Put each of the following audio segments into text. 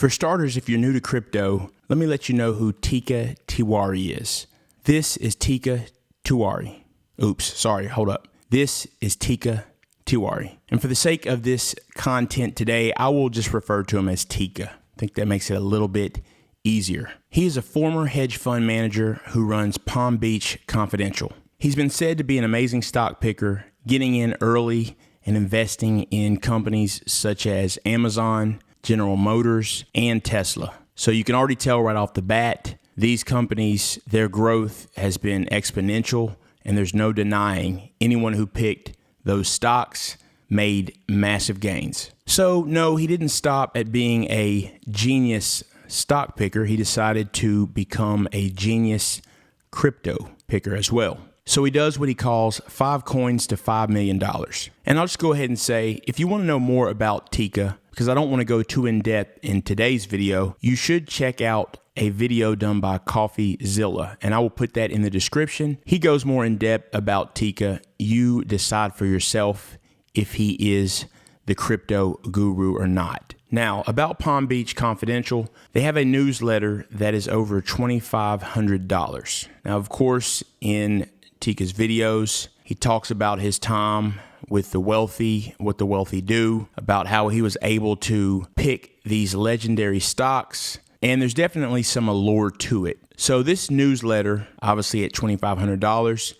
For starters, if you're new to crypto, let me let you know who Teeka Tiwari is. This is Teeka Tiwari. Oops, sorry, hold up. This is Teeka Tiwari. And for the sake of this content today, I will just refer to him as Teeka. I think that makes it a little bit easier. He is a former hedge fund manager who runs Palm Beach Confidential. He's been said to be an amazing stock picker, getting in early and investing in companies such as Amazon, General Motors, and Tesla. So you can already tell right off the bat, these companies, their growth has been exponential, and there's no denying anyone who picked those stocks made massive gains. So no, he didn't stop at being a genius stock picker. He decided to become a genius crypto picker as well. So he does what he calls 5 coins to $5 million. And I'll just go ahead and say, if you want to know more about Teeka, because I don't want to go too in depth in today's video, you should check out a video done by Coffeezilla, and I will put that in the description. He goes more in depth about Teeka. You decide for yourself if he is the crypto guru or not. Now, about Palm Beach Confidential, they have a newsletter that is over $2,500. Now, of course, in Teeka's videos, he talks about his time with the wealthy, what the wealthy do, about how he was able to pick these legendary stocks, and there's definitely some allure to it. So this newsletter, obviously at $2,500,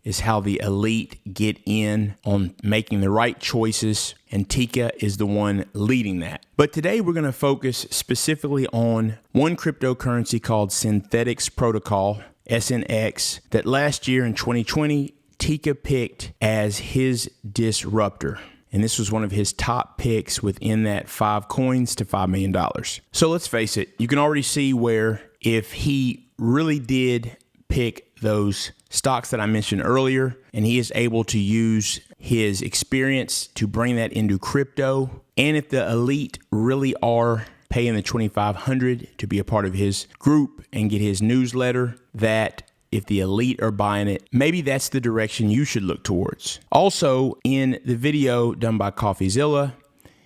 is how the elite get in on making the right choices, and Teeka is the one leading that. But today we're going to focus specifically on one cryptocurrency called Synthetix Protocol SNX that last year in 2020, Teeka picked as his disruptor. And this was one of his top picks within that 5 coins to $5 million. So let's face it, you can already see where if he really did pick those stocks that I mentioned earlier, and he is able to use his experience to bring that into crypto, and if the elite really are paying the $2,500 to be a part of his group and get his newsletter, that if the elite are buying it, maybe that's the direction you should look towards. Also, in the video done by Coffeezilla,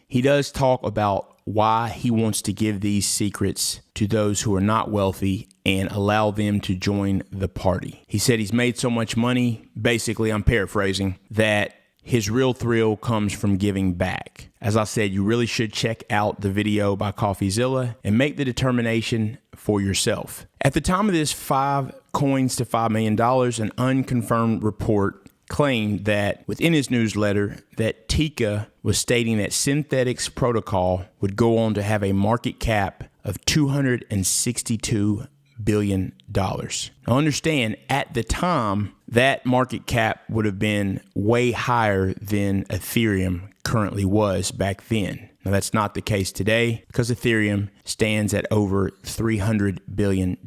he does talk about why he wants to give these secrets to those who are not wealthy and allow them to join the party. He said he's made so much money, basically, I'm paraphrasing, that his real thrill comes from giving back. As I said, you really should check out the video by Coffeezilla and make the determination for yourself. At the time of this 5 coins to $5 million, an unconfirmed report claimed that within his newsletter that Teeka was stating that Synthetix Protocol would go on to have a market cap of $262 billion. Now understand, at the time, that market cap would have been way higher than Ethereum currently was back then. Now that's not the case today because Ethereum stands at over $300 billion.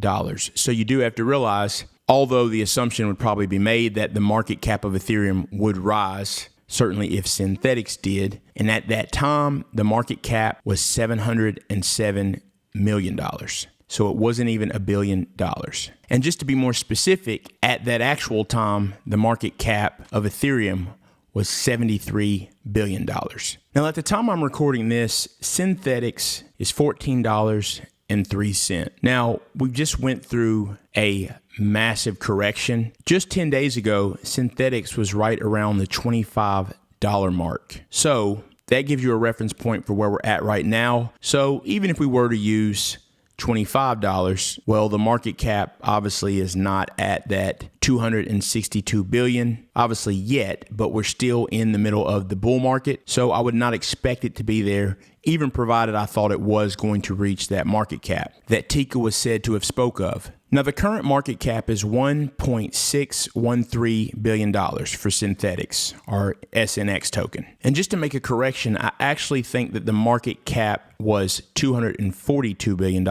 So you do have to realize, although the assumption would probably be made that the market cap of Ethereum would rise, certainly if Synthetix did, and at that time, the market cap was $707 million. So it wasn't even $1 billion. And just to be more specific, at that actual time, the market cap of Ethereum was $73 billion. Now, at the time I'm recording this, Synthetix is $14.03. Now, we just went through a massive correction. Just 10 days ago, Synthetix was right around the $25 mark. So that gives you a reference point for where we're at right now. So even if we were to use $25, well, the market cap obviously is not at that $262 billion, obviously yet, but we're still in the middle of the bull market. So I would not expect it to be there, even provided I thought it was going to reach that market cap that Teeka was said to have spoke of. Now, the current market cap is $1.613 billion for Synthetix, our SNX token. And just to make a correction, I actually think that the market cap was $242 billion,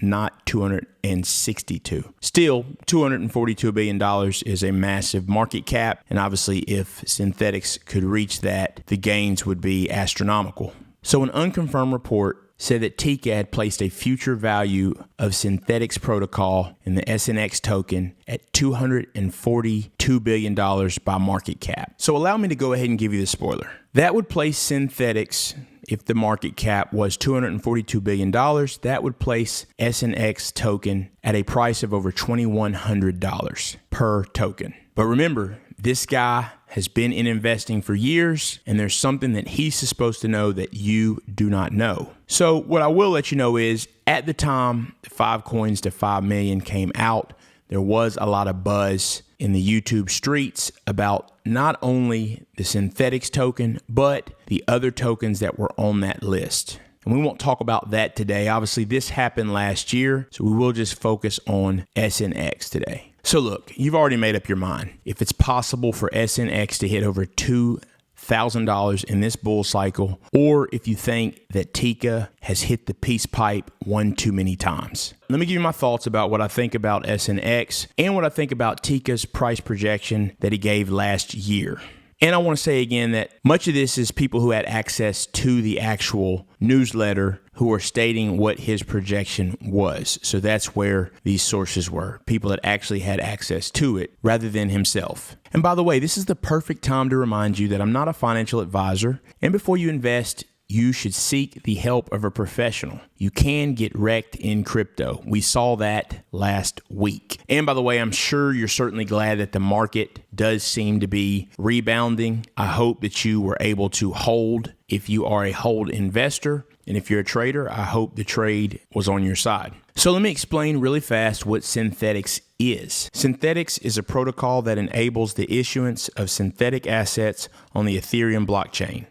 not $262. Still, $242 billion is a massive market cap, and obviously if Synthetix could reach that, the gains would be astronomical. So an unconfirmed report said that Teeka had placed a future value of Synthetix Protocol in the SNX token at $242 billion by market cap. So allow me to go ahead and give you the spoiler. That would place Synthetix if the market cap was $242 billion, that would place SNX token at a price of over $2,100 per token. But remember, this guy has been in investing for years, and there's something that he's supposed to know that you do not know. So what I will let you know is, at the time the 5 coins to 5 million came out, there was a lot of buzz in the YouTube streets about not only the Synthetix token, but the other tokens that were on that list. And we won't talk about that today. Obviously, this happened last year, so we will just focus on SNX today. So look, you've already made up your mind. If it's possible for SNX to hit over $2,000 in this bull cycle, or if you think that Teeka has hit the peace pipe one too many times. Let me give you my thoughts about what I think about SNX and what I think about Teeka's price projection that he gave last year. And I want to say again that much of this is people who had access to the actual newsletter who are stating what his projection was. So that's where these sources were, people that actually had access to it rather than himself. And by the way, this is the perfect time to remind you that I'm not a financial advisor. And before you invest, you should seek the help of a professional. You can get wrecked in crypto. We saw that last week. And by the way, I'm sure you're certainly glad that the market does seem to be rebounding. I hope that you were able to hold if you are a hold investor. And if you're a trader, I hope the trade was on your side. So let me explain really fast what Synthetix is. Synthetix is a protocol that enables the issuance of synthetic assets on the Ethereum blockchain.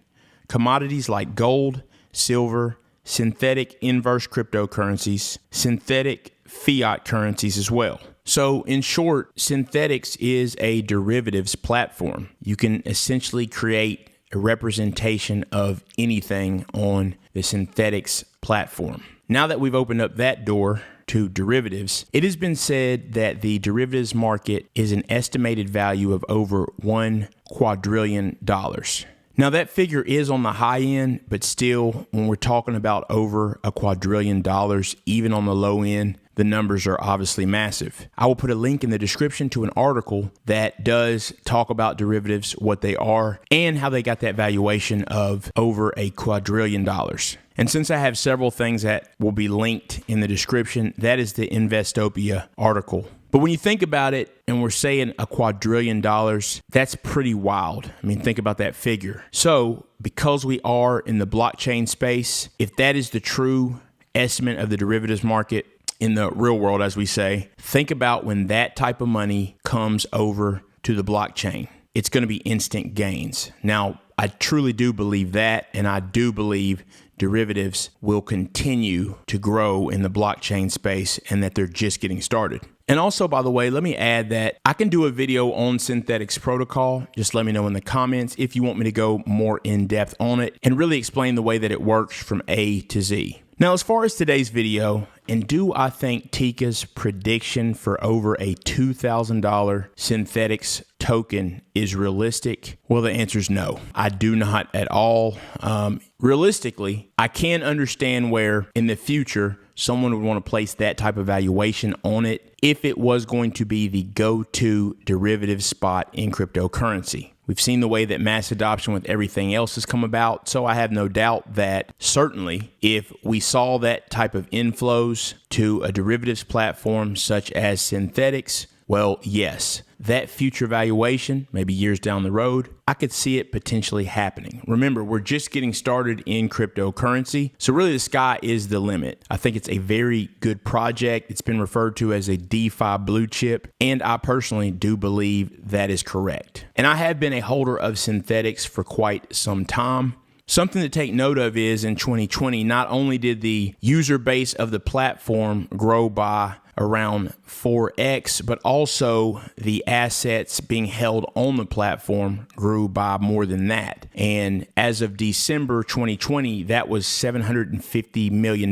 Commodities like gold, silver, synthetic inverse cryptocurrencies, synthetic fiat currencies as well. So in short, Synthetix is a derivatives platform. You can essentially create a representation of anything on the Synthetix platform. Now that we've opened up that door to derivatives, it has been said that the derivatives market is an estimated value of over $1 quadrillion. Now that figure is on the high end, but still, when we're talking about over $1 quadrillion, even on the low end, the numbers are obviously massive. I will put a link in the description to an article that does talk about derivatives, what they are, and how they got that valuation of over $1 quadrillion. And since I have several things that will be linked in the description, that is the Investopedia article. But when you think about it, and we're saying $1 quadrillion, that's pretty wild. I mean, think about that figure. So because we are in the blockchain space, if that is the true estimate of the derivatives market in the real world, as we say, think about when that type of money comes over to the blockchain. It's going to be instant gains. Now, I truly do believe that, and I do believe derivatives will continue to grow in the blockchain space and that they're just getting started. And also, by the way, let me add that I can do a video on Synthetix protocol. Just let me know in the comments if you want me to go more in depth on it and really explain the way that it works from A to Z. Now, as far as today's video, and do I think Teeka's prediction for over a $2,000 Synthetix token is realistic? Well, the answer is no. I do not at all. Realistically, I can understand where in the future someone would want to place that type of valuation on it if it was going to be the go-to derivative spot in cryptocurrency. We've seen the way that mass adoption with everything else has come about, so I have no doubt that certainly if we saw that type of inflows to a derivatives platform such as Synthetix, well, yes, that future valuation, maybe years down the road, I could see it potentially happening. Remember, we're just getting started in cryptocurrency, so really the sky is the limit. I think it's a very good project. It's been referred to as a DeFi blue chip, and I personally do believe that is correct. And I have been a holder of Synthetix for quite some time. Something to take note of is in 2020, not only did the user base of the platform grow by around 4x, but also the assets being held on the platform grew by more than that. And as of December 2020, that was $750 million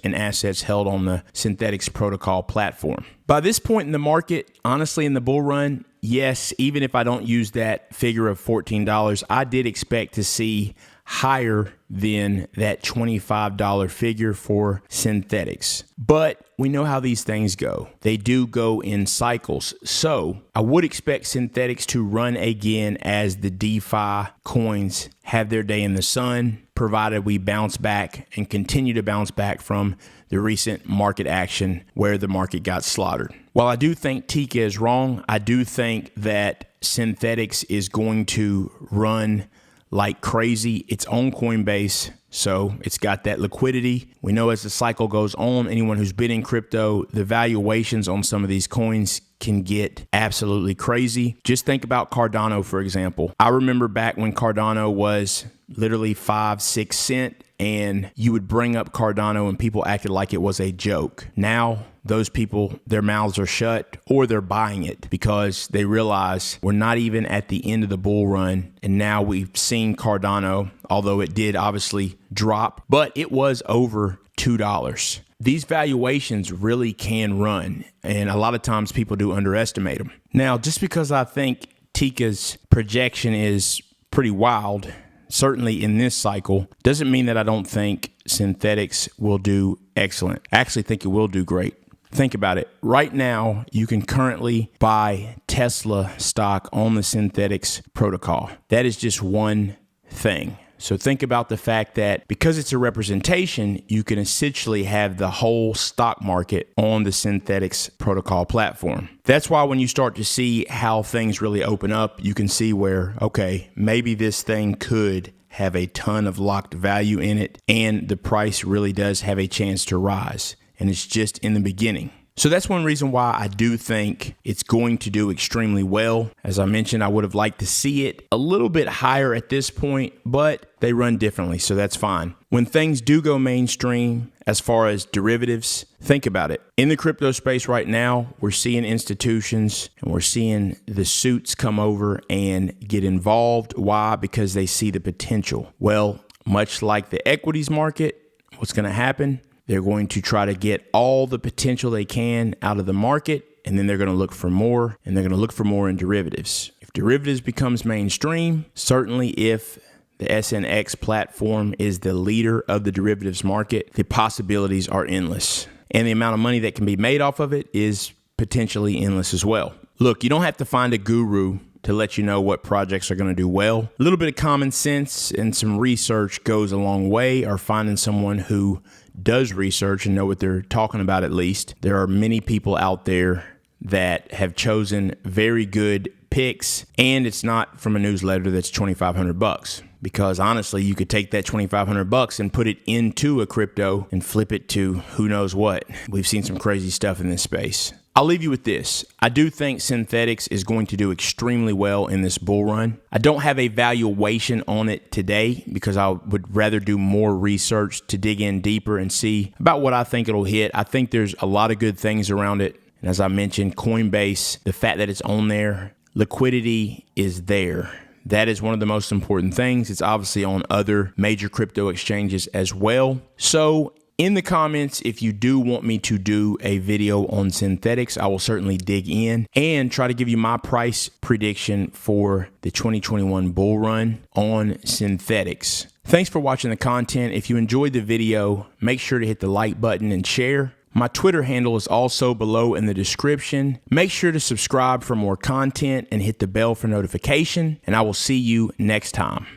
in assets held on the Synthetix protocol platform. By this point in the market, honestly, in the bull run, yes, even if I don't use that figure of $14, I did expect to see higher than that $25 figure for Synthetix. But we know how these things go. They do go in cycles. So I would expect Synthetix to run again as the DeFi coins have their day in the sun, provided we bounce back and continue to bounce back from the recent market action where the market got slaughtered. While I do think Teeka is wrong, I do think that Synthetix is going to run like crazy. It's on Coinbase, so it's got that liquidity. We know as the cycle goes on, anyone who's been in crypto, the valuations on some of these coins can get absolutely crazy. Just think about Cardano, for example. I remember back when Cardano was literally 5-6 cents, and you would bring up Cardano and people acted like it was a joke. Now, those people, their mouths are shut or they're buying it because they realize we're not even at the end of the bull run. And now we've seen Cardano, although it did obviously drop, but it was over $2. These valuations really can run, and a lot of times people do underestimate them. Now, just because I think Teeka's projection is pretty wild, certainly in this cycle, doesn't mean that I don't think Synthetix will do excellent. I actually think it will do great. Think about it. Right now, you can currently buy Tesla stock on the Synthetix protocol. That is just one thing. So think about the fact that because it's a representation, you can essentially have the whole stock market on the Synthetix protocol platform. That's why when you start to see how things really open up, you can see where, okay, maybe this thing could have a ton of locked value in it, and the price really does have a chance to rise. And it's just in the beginning. So that's one reason why I do think it's going to do extremely well. As I mentioned, I would have liked to see it a little bit higher at this point, but they run differently, so that's fine. When things do go mainstream, as far as derivatives, think about it. In the crypto space right now, we're seeing institutions and we're seeing the suits come over and get involved. Why? Because they see the potential. Well, much like the equities market, what's going to happen? They're going to try to get all the potential they can out of the market, and then they're going to look for more, and they're going to look for more in derivatives. If derivatives becomes mainstream, certainly if the SNX platform is the leader of the derivatives market, the possibilities are endless. And the amount of money that can be made off of it is potentially endless as well. Look, you don't have to find a guru to let you know what projects are going to do well. A little bit of common sense and some research goes a long way, or finding someone who does research and know what they're talking about at least. There are many people out there that have chosen very good picks, and it's not from a newsletter that's $2,500. Because honestly, you could take that $2,500 and put it into a crypto and flip it to who knows what. We've seen some crazy stuff in this space. I'll leave you with this. I do think Synthetix is going to do extremely well in this bull run. I don't have a valuation on it today because I would rather do more research to dig in deeper and see about what I think it'll hit. I think there's a lot of good things around it. And as I mentioned, Coinbase, the fact that it's on there, liquidity is there. That is one of the most important things. It's obviously on other major crypto exchanges as well. So in the comments, if you do want me to do a video on Synthetix, I will certainly dig in and try to give you my price prediction for the 2021 bull run on Synthetix. Thanks for watching the content. If you enjoyed the video, make sure to hit the like button and share. My Twitter handle is also below in the description. Make sure to subscribe for more content and hit the bell for notification, and I will see you next time.